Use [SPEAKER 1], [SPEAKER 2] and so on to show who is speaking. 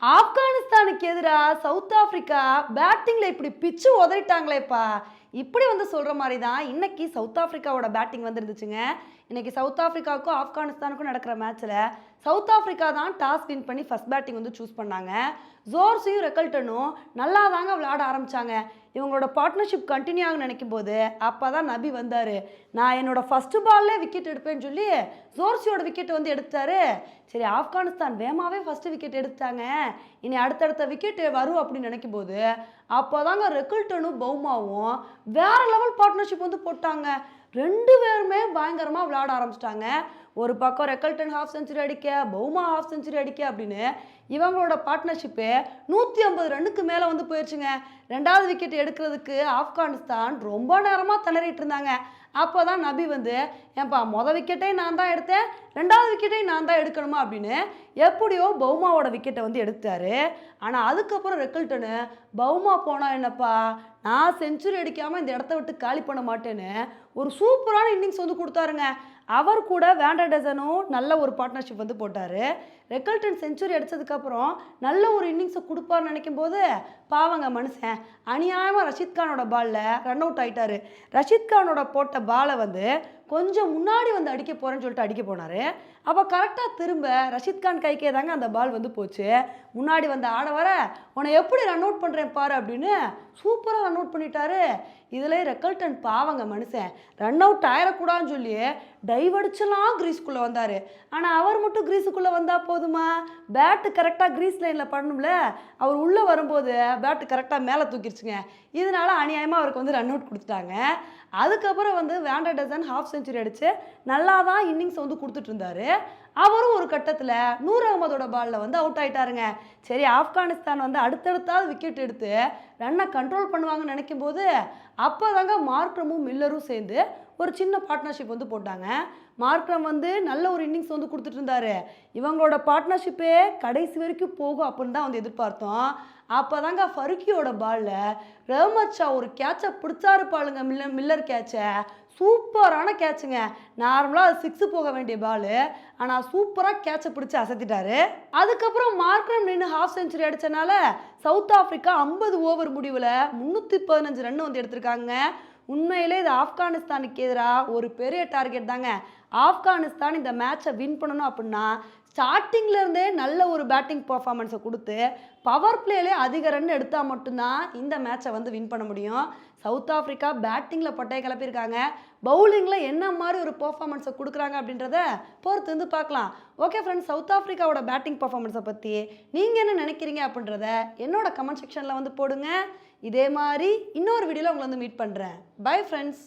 [SPEAKER 1] ஆப்கானிஸ்தானுக்கு எதிராக south Africa பேட்டிங்கில் இப்படி பிச்சு உதறிட்டாங்களேப்பா. இப்படி வந்து சொல்கிற மாதிரி தான் இன்னைக்கு சவுத் ஆப்பிரிக்காவோட பேட்டிங் வந்துருந்துச்சுங்க. இன்னைக்கு சவுத் ஆப்பிரிக்காவுக்கும் ஆப்கானிஸ்தானுக்கும் நடக்கிற மேட்ச்சில் சவுத் ஆப்பிரிக்கா தான் டாஸ் வின் பண்ணி ஃபர்ஸ்ட் பேட்டிங் வந்து சூஸ் பண்ணாங்க. ஜோர்ஸையும் ரெக்கல்டனும் நல்லா தாங்க விளையாட ஆரம்பித்தாங்க. இவங்களோட பார்ட்னர்ஷிப் கண்டினியூ ஆகுன்னு நினைக்கும் போது அப்போ தான் நபி வந்தார். நான் என்னோட ஃபஸ்ட்டு பால்லே விக்கெட் எடுப்பேன்னு சொல்லி ஜோர்ஸியோட விக்கெட் வந்து எடுத்தாரு. சரி, ஆப்கானிஸ்தான் வேகமாகவே ஃபஸ்ட்டு விக்கெட் எடுத்தாங்க, இனி அடுத்தடுத்த விக்கெட் வரும் அப்படின்னு நினைக்கும் போது அப்போ தாங்க ரெக்கல்டனும் பவுமாவும் வேற லெவல் பார்ட்னர்ஷிப் வந்து போட்டாங்க. ரெண்டு பேருமே பயங்கரமாக விளையாட ஆரம்பிச்சிட்டாங்க. ஒரு பக்கம் ரெக்கல்டன் ஹாஃப் செஞ்சுரி அடிக்க, பவுமா ஹாஃப் செஞ்சுரி அடிக்க அப்படின்னு இவங்களோட பார்ட்னர்ஷிப்பு 150 ரன்னுக்கு மேலே வந்து போயிடுச்சுங்க. ரெண்டாவது விக்கெட் எடுக்கிறதுக்கு ஆப்கானிஸ்தான் ரொம்ப நேரமாக திணறிட்டு இருந்தாங்க. அப்போ தான் நபி வந்து, ஏன்பா விக்கெட்டே நான் தான் எடுத்தேன், ரெண்டாவது விக்கெட்டையும் நான் தான் எடுக்கணுமா அப்படின்னு எப்படியோ பவுமாவோட விக்கெட்டை வந்து எடுத்தாரு. ஆனால் அதுக்கப்புறம் ரெக்கல்டனு, பவுமா போனால் என்னப்பா, நான் செஞ்சுரி அடிக்காமல் இந்த இடத்த விட்டு காலி பண்ண மாட்டேன்னு ஒரு சூப்பரான இன்னிங்ஸ் வந்து கொடுத்தாருங்க. அவர் கூட வேண்டர்டசனும் நல்ல ஒரு பார்ட்னர்ஷிப் வந்து போட்டார். ரெக்கல்டன் செஞ்சுரி அடித்ததுக்கப்புறம் நல்ல ஒரு இன்னிங்ஸை கொடுப்பார்னு நினைக்கும் போது பாவங்க மனுஷன் அநியாயமாக ரஷீத் கானோட பாலில் ரன் அவுட் ஆகிட்டார். ரஷீத் கானோட போட்ட பாலை வந்து கொஞ்சம் முன்னாடி வந்து அடிக்க போகிறேன்னு சொல்லிட்டு அடிக்க போனார். அப்போ கரெக்டாக திரும்ப ரஷீத் கான் கைக்கே தாங்க அந்த பால் வந்து போச்சு. முன்னாடி வந்து ஆட வர, உன்னை எப்படி ரன் அவுட் பண்ணுறேன் பாரு அப்படின்னு சூப்பராக ரன் அவுட் பண்ணிட்டாரு. இதில் ரெக்கல்டன் பாவங்க மனுஷன் ரன் அவுட் ஆயிடக்கூடாதுன்னு சொல்லி டைவ் அடிச்செல்லாம் க்ரீஸுக்குள்ளே வந்தார். ஆனால் அவர் மட்டும் க்ரீஸுக்குள்ளே வந்தால் போதுமா, பேட்டு கரெக்டாக க்ரீஸ் லைனில் பண்ணணும்ல. அவர் உள்ளே வரும்போது பேட்டு கரெக்டாக மேலே தூக்கிடுச்சுங்க. இதனால அநியாயமாக அவருக்கு வந்து ரன் அவுட் கொடுத்துட்டாங்க. அதுக்கப்புறம் வந்து வேண்டர்டசன் ஹாஃப் செஞ்சுரி அடித்து நல்லா தான் இன்னிங்ஸ் வந்து கொடுத்துட்டு இருந்தார். அவரும் ஒரு கட்டத்தில் நூர் அகமதோட பாலில் வந்து அவுட் ஆகிட்டாருங்க. சரி, ஆப்கானிஸ்தான் வந்து அடுத்தடுத்தாவது விக்கெட் எடுத்து ரன்னை கண்ட்ரோல் பண்ணுவாங்கன்னு நினைக்கும் போது அப்போ தாங்க மார்க்ரமும் மில்லரும் சேர்ந்து ஒரு சின்ன பார்ட்னர்ஷிப் வந்து போட்டாங்க. மார்க்ரம் வந்து நல்ல ஒரு இன்னிங்ஸ் வந்து கொடுத்துட்டு இருந்தாரு. இவங்களோட பார்ட்னர்ஷிப்பே கடைசி வரைக்கும் போகும் அப்படின்னு தான் வந்து எதிர்பார்த்தோம். அப்போ தாங்க ஃபருக்கியோட பாலில் ரஹ்மத் ஷா ஒரு கேட்சை பிடிச்சாரு பாருங்க, மில்லர் கேட்சை. சூப்பரான கேட்சுங்க. நார்மலாக அது 6 போக வேண்டிய பால், ஆனால் சூப்பராக கேட்சை பிடிச்சி அசத்திட்டாரு. அதுக்கப்புறம் மார்க்ரம் நின்று ஹாஃப் செஞ்சுரி அடித்தனால சவுத் ஆப்பிரிக்கா 50 ஓவர் முடிவில் 315 ரன் வந்து எடுத்திருக்காங்க. உண்மையிலே இது ஆப்கானிஸ்தானுக்கு எதிராக ஒரு பெரிய டார்கெட் தாங்க. ஆப்கானிஸ்தான் இந்த மேட்சை வின் பண்ணணும் அப்படின்னா ஸ்டார்டிங்லேருந்தே நல்ல ஒரு பேட்டிங் பர்ஃபார்மன்ஸை கொடுத்து பவர் பிளேலே அதிக ரன் எடுத்தால் மட்டும்தான் இந்த மேட்சை வந்து வின் பண்ண முடியும். சவுத் ஆப்பிரிக்கா பேட்டிங்கில் பட்டையை கிளப்பியிருக்காங்க. பவுலிங்கில் என்ன மாதிரி ஒரு பர்ஃபார்மன்ஸை கொடுக்குறாங்க அப்படின்றத பொறுத்து வந்து பார்க்கலாம். ஓகே ஃப்ரெண்ட்ஸ், சவுத் ஆப்பிரிக்காவோட பேட்டிங் பர்ஃபார்மன்ஸை பற்றி நீங்கள் என்ன நினைக்கிறீங்க அப்படின்றத என்னோட கமெண்ட் செக்ஷனில் வந்து போடுங்க. இதே மாதிரி இன்னொரு வீடியோவில் உங்களை வந்து மீட் பண்ணுறேன். Bye friends.